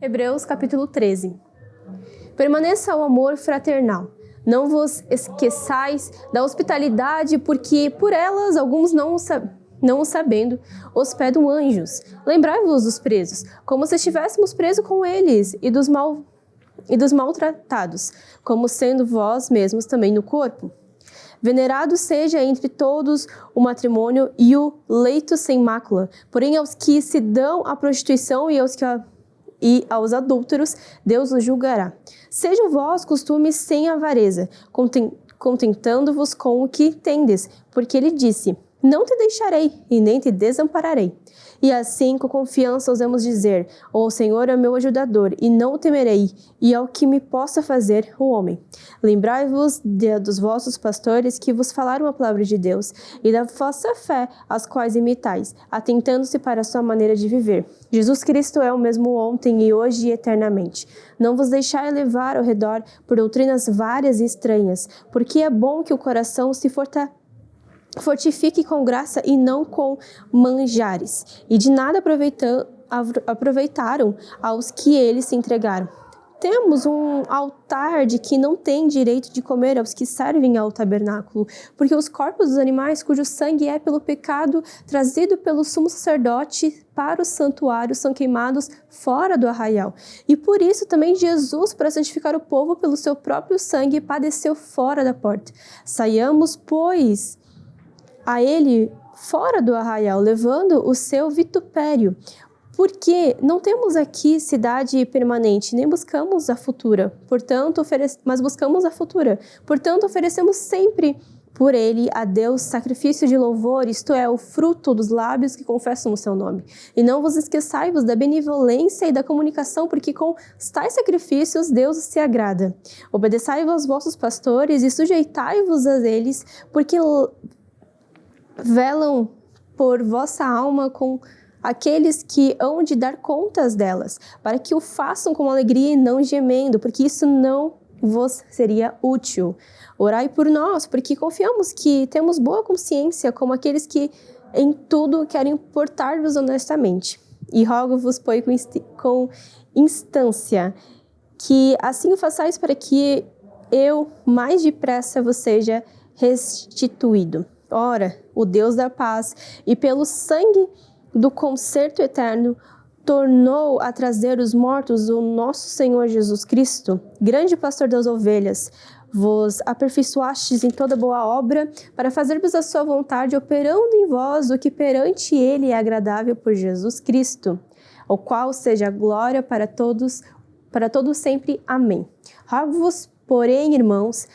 Hebreus capítulo 13. Permaneça o amor fraternal. Não vos esqueçais da hospitalidade, porque por elas alguns não o sabendo, hospedam anjos. Lembrai-vos dos presos, como se estivéssemos presos com eles, e dos maltratados, como sendo vós mesmos também no corpo. Venerado seja entre todos o matrimônio e o leito sem mácula, porém aos que se dão à prostituição e aos adúlteros, Deus os julgará. Sejam vós costumes sem avareza, contentando-vos com o que tendes, porque ele disse: não te deixarei e nem te desampararei. E assim, com confiança, ousamos dizer: o Senhor é meu ajudador, e não o temerei, e ao que me possa fazer o homem. Lembrai-vos dos vossos pastores que vos falaram a palavra de Deus, e da vossa fé, as quais imitais, atentando-se para a sua maneira de viver. Jesus Cristo é o mesmo ontem e hoje e eternamente. Não vos deixai levar ao redor por doutrinas várias e estranhas, porque é bom que o coração se fortifique com graça e não com manjares. E de nada aproveitaram aos que eles se entregaram. Temos um altar de que não tem direito de comer aos que servem ao tabernáculo, porque os corpos dos animais cujo sangue é pelo pecado trazido pelo sumo sacerdote para o santuário são queimados fora do arraial. E por isso também Jesus, para santificar o povo pelo seu próprio sangue, padeceu fora da porta. Saiamos, pois, a ele fora do arraial, levando o seu vitupério, porque não temos aqui cidade permanente, nem buscamos a futura, mas buscamos a futura. Portanto, oferecemos sempre por ele a Deus sacrifício de louvor, isto é, o fruto dos lábios que confessam o seu nome. E não vos esqueçais da benevolência e da comunicação, porque com tais sacrifícios Deus se agrada. Obedeçai-vos aos vossos pastores e sujeitai-vos a eles, porque velam por vossa alma com aqueles que hão de dar contas delas, para que o façam com alegria e não gemendo, porque isso não vos seria útil. Orai por nós, porque confiamos que temos boa consciência, como aqueles que em tudo querem portar-vos honestamente. E rogo-vos, pois, com instância, que assim o façais para que eu mais depressa vos seja restituído. Ora, o Deus da paz, e pelo sangue do concerto eterno, tornou a trazer os mortos o nosso Senhor Jesus Cristo, grande pastor das ovelhas. Vos aperfeiçoastes em toda boa obra, para fazer-vos a sua vontade, operando em vós o que perante ele é agradável por Jesus Cristo, o qual seja a glória para todos sempre. Amém. Rogo-vos, porém, irmãos,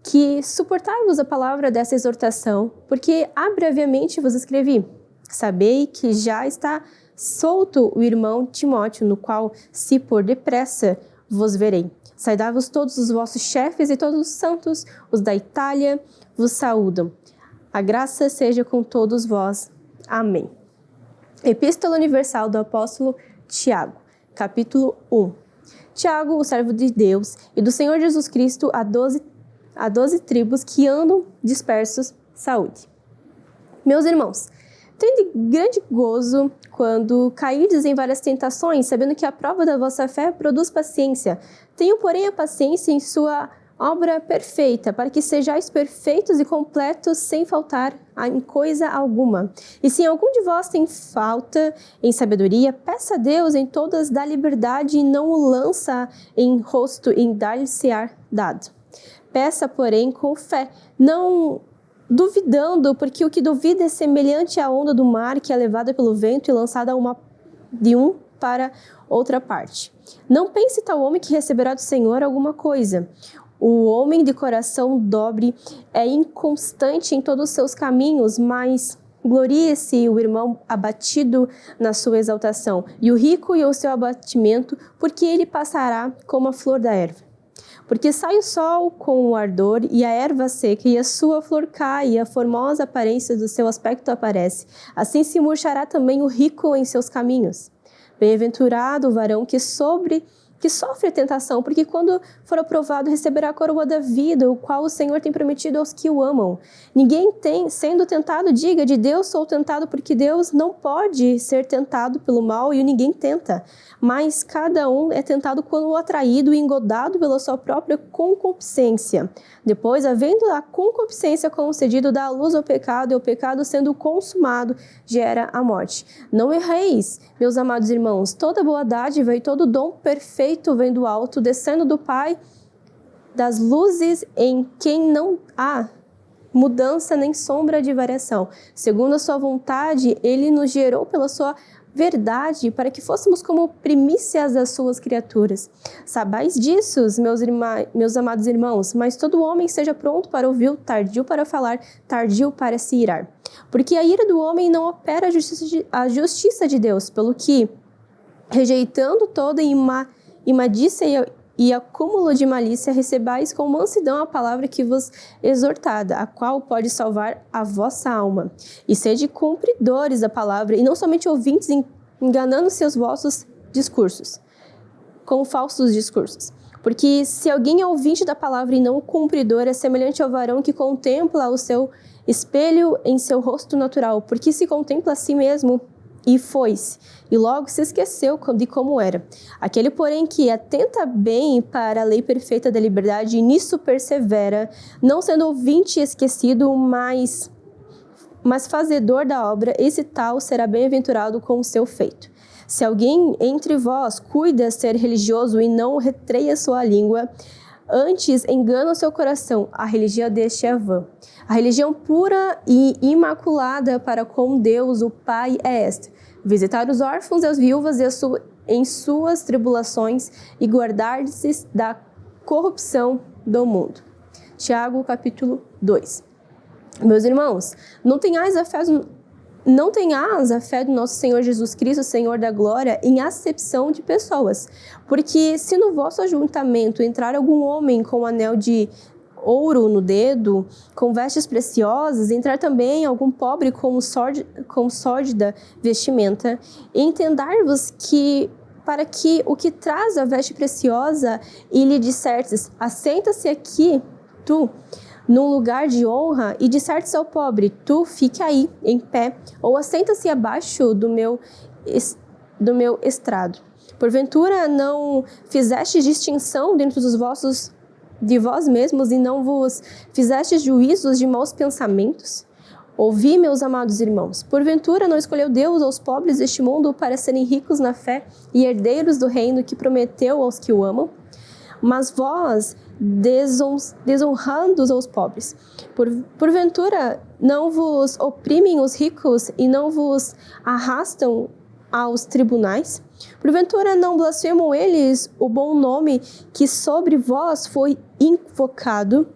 que suportai-vos a palavra dessa exortação, porque abreviamente vos escrevi. Sabei que já está solto o irmão Timóteo, no qual, se por depressa, vos verei. Saudai-vos todos os vossos chefes e todos os santos, os da Itália, vos saúdam. A graça seja com todos vós. Amém. Epístola Universal do Apóstolo Tiago, capítulo 1. Tiago, o servo de Deus e do Senhor Jesus Cristo, a 12 tribos que andam dispersos, saúde. Meus irmãos, tende grande gozo quando cairdes em várias tentações, sabendo que a prova da vossa fé produz paciência. Tenham, porém, a paciência em sua obra perfeita, para que sejais perfeitos e completos, sem faltar em coisa alguma. E se algum de vós tem falta em sabedoria, peça a Deus em todas da liberdade e não o lança em rosto em dar-lhe-se-á dado. Peça, porém, com fé, não duvidando, porque o que duvida é semelhante à onda do mar que é levada pelo vento e lançada de um para outra parte. Não pense tal homem que receberá do Senhor alguma coisa. O homem de coração dobre é inconstante em todos os seus caminhos, mas glorie-se o irmão abatido na sua exaltação, e o rico e o seu abatimento, porque ele passará como a flor da erva. Porque sai o sol com o ardor, e a erva seca, e a sua flor cai, e a formosa aparência do seu aspecto aparece. Assim se murchará também o rico em seus caminhos. Bem-aventurado o varão que sobre que sofre a tentação, porque quando for aprovado receberá a coroa da vida, o qual o Senhor tem prometido aos que o amam. Ninguém tem, sendo tentado, diga, de Deus sou tentado, porque Deus não pode ser tentado pelo mal e ninguém tenta. Mas cada um é tentado quando atraído e engodado pela sua própria concupiscência. Depois, havendo a concupiscência concedido, dá a luz ao pecado, e o pecado sendo consumado, gera a morte. Não erreis, meus amados irmãos, toda boa dádiva e todo dom perfeito vem do alto, descendo do Pai das luzes, em quem não há mudança nem sombra de variação. Segundo a sua vontade, ele nos gerou pela sua verdade, para que fôssemos como primícias das suas criaturas. Sabais disso, meus amados irmãos, mas todo homem seja pronto para ouvir, tardio para falar, tardio para se irar. Porque a ira do homem não opera a justiça de Deus, pelo que, rejeitando toda imadícia e acúmulo de malícia, recebais com mansidão a palavra que vos exortada, a qual pode salvar a vossa alma. E sede cumpridores da palavra, e não somente ouvintes, enganando-se os vossos discursos, com falsos discursos. Porque se alguém é ouvinte da palavra e não cumpridor, é semelhante ao varão que contempla o seu espelho em seu rosto natural, porque se contempla a si mesmo, e foi-se, e logo se esqueceu de como era. Aquele, porém, que atenta bem para a lei perfeita da liberdade e nisso persevera, não sendo ouvinte esquecido, mas fazedor da obra, esse tal será bem-aventurado com o seu feito. Se alguém entre vós cuida ser religioso e não retreia sua língua, antes engana o seu coração, a religião deste é vã. A religião pura e imaculada para com Deus, o Pai, é esta: visitar os órfãos e as viúvas em suas tribulações e guardar-se da corrupção do mundo. Tiago, capítulo 2. Meus irmãos, não tenhais a fé do nosso Senhor Jesus Cristo, Senhor da glória, em acepção de pessoas. Porque se no vosso ajuntamento entrar algum homem com um anel de ouro no dedo, com vestes preciosas, entrar também algum pobre com sórdida vestimenta, e entendar-vos que para que o que traz a veste preciosa e lhe dissertes, assenta-se aqui, tu, num lugar de honra, e dissertes ao pobre, tu fique aí, em pé, ou assenta-se abaixo do meu estrado. Porventura não fizestes distinção dentro de vós mesmos e não vos fizestes juízos de maus pensamentos? Ouvi, meus amados irmãos, porventura não escolheu Deus aos pobres deste mundo para serem ricos na fé e herdeiros do reino que prometeu aos que o amam? Mas vós, desonrando aos pobres, porventura não vos oprimem os ricos e não vos arrastam aos tribunais? Porventura não blasfemam eles o bom nome que sobre vós foi invocado?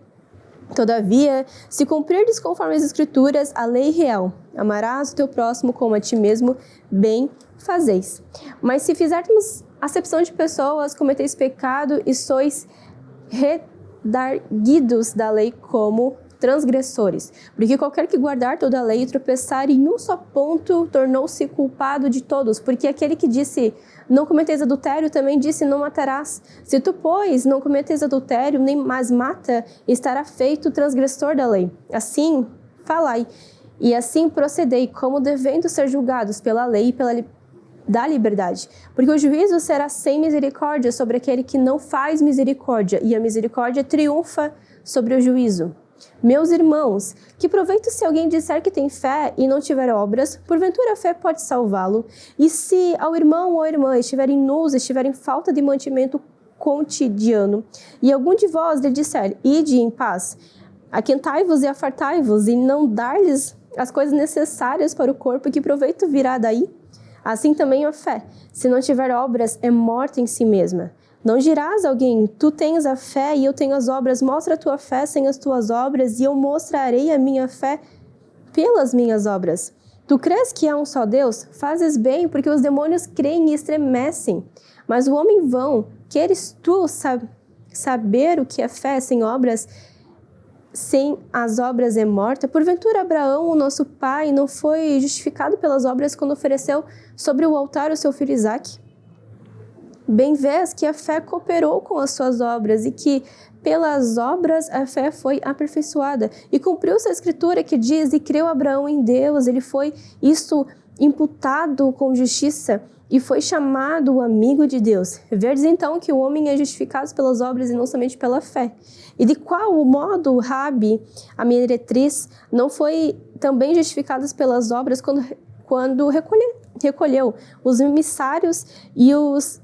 Todavia, se cumprirdes conforme as Escrituras, a lei real, amarás o teu próximo como a ti mesmo, bem fazeis. Mas se fizermos acepção de pessoas, cometeis pecado e sois redarguidos da lei como transgressores. Porque qualquer que guardar toda a lei e tropeçar em um só ponto, tornou-se culpado de todos. Porque aquele que disse, não cometeis adultério, também disse, não matarás. Se tu, pois, não cometeis adultério, nem mais mata, estará feito transgressor da lei. Assim, falai, e assim procedei, como devendo ser julgados pela lei e da liberdade. Porque o juízo será sem misericórdia sobre aquele que não faz misericórdia, e a misericórdia triunfa sobre o juízo. Meus irmãos, que proveito se alguém disser que tem fé e não tiver obras, porventura a fé pode salvá-lo? E se ao irmão ou à irmã estiverem nus, estiverem falta de mantimento cotidiano, e algum de vós lhe disser, ide em paz, aquentai-vos e afartai-vos, e não dar-lhes as coisas necessárias para o corpo, que proveito virá daí? Assim também a fé, se não tiver obras, é morta em si mesma. Não dirás a alguém, tu tens a fé e eu tenho as obras, mostra a tua fé sem as tuas obras, e eu mostrarei a minha fé pelas minhas obras. Tu crês que há um só Deus? Fazes bem, porque os demônios creem e estremecem. Mas o homem vão, queres tu saber o que é fé sem obras? Sem as obras é morta? Porventura Abraão, o nosso pai, não foi justificado pelas obras quando ofereceu sobre o altar o seu filho Isaque? Bem vês que a fé cooperou com as suas obras e que pelas obras a fé foi aperfeiçoada. E cumpriu-se a escritura que diz, e creu Abraão em Deus, ele foi isto imputado com justiça e foi chamado o amigo de Deus. Verdes então que o homem é justificado pelas obras e não somente pela fé. E de qual modo Rabi, a meretriz, não foi também justificada pelas obras quando recolheu os emissários e os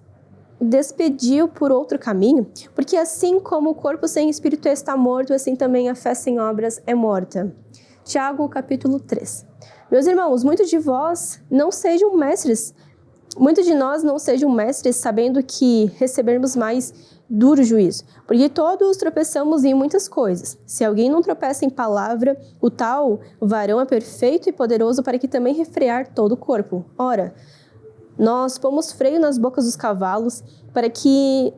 despediu por outro caminho? Porque assim como o corpo sem espírito está morto, assim também a fé sem obras é morta. Tiago, capítulo 3. Meus irmãos, muitos de nós não sejam mestres, sabendo que receberemos mais duro juízo, porque todos tropeçamos em muitas coisas. Se alguém não tropeça em palavra, o tal varão é perfeito e poderoso para que também refrear todo o corpo. Ora, nós pomos freio nas bocas dos cavalos para que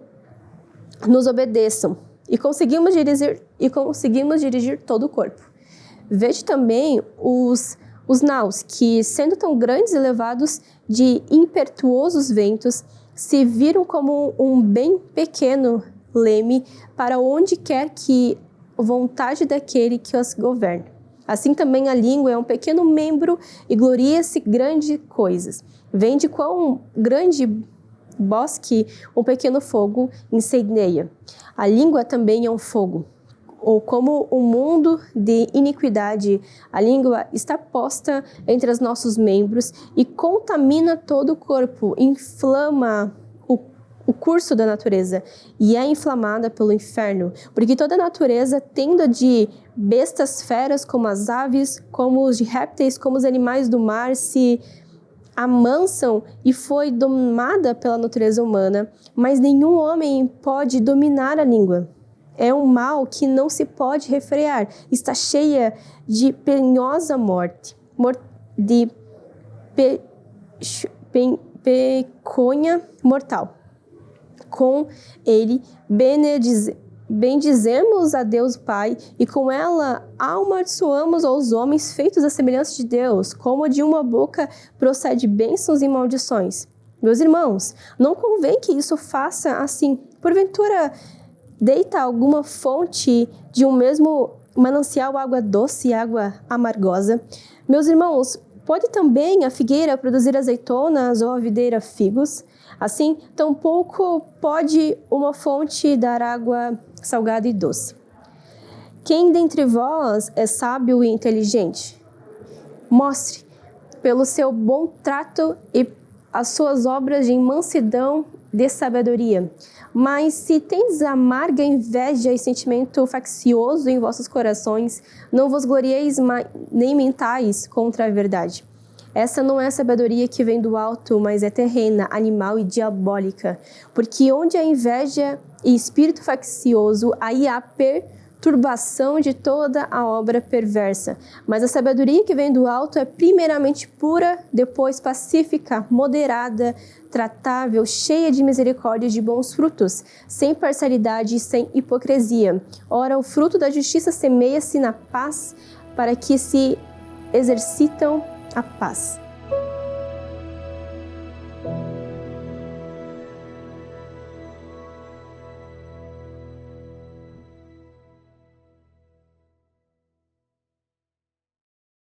nos obedeçam e conseguimos dirigir todo o corpo. Vede também os naus que, sendo tão grandes e levados de impetuosos ventos, se viram como um bem pequeno leme para onde quer que vontade daquele que os governa. Assim também a língua é um pequeno membro e gloria-se grandes coisas. Vem de quão grande bosque um pequeno fogo incendeia. A língua também é um fogo, ou como um mundo de iniquidade. A língua está posta entre os nossos membros e contamina todo o corpo, inflama o curso da natureza e é inflamada pelo inferno, porque toda a natureza, tendo de bestas feras como as aves, como os de répteis, como os animais do mar, se amansam e foi domada pela natureza humana, mas nenhum homem pode dominar a língua. É um mal que não se pode refrear, está cheia de penhosa morte, de peconha mortal. Com ele bendizemos a Deus Pai, e com ela amaldiçoamos aos homens feitos à semelhança de Deus, como de uma boca procede bênçãos e maldições. Meus irmãos, não convém que isso faça assim. Porventura, deita alguma fonte de um mesmo manancial água doce e água amargosa? Meus irmãos, pode também a figueira produzir azeitonas ou a videira figos? Assim, tampouco pode uma fonte dar água salgada e doce. Quem dentre vós é sábio e inteligente? Mostre pelo seu bom trato e as suas obras de mansidão de sabedoria. Mas se tendes amarga inveja e sentimento faccioso em vossos corações, não vos glorieis nem mentais contra a verdade. Essa não é a sabedoria que vem do alto, mas é terrena, animal e diabólica. Porque onde há inveja e espírito faccioso, aí há perturbação de toda a obra perversa. Mas a sabedoria que vem do alto é primeiramente pura, depois pacífica, moderada, tratável, cheia de misericórdia e de bons frutos, sem parcialidade e sem hipocrisia. Ora, o fruto da justiça semeia-se na paz, para que se exercitam a paz.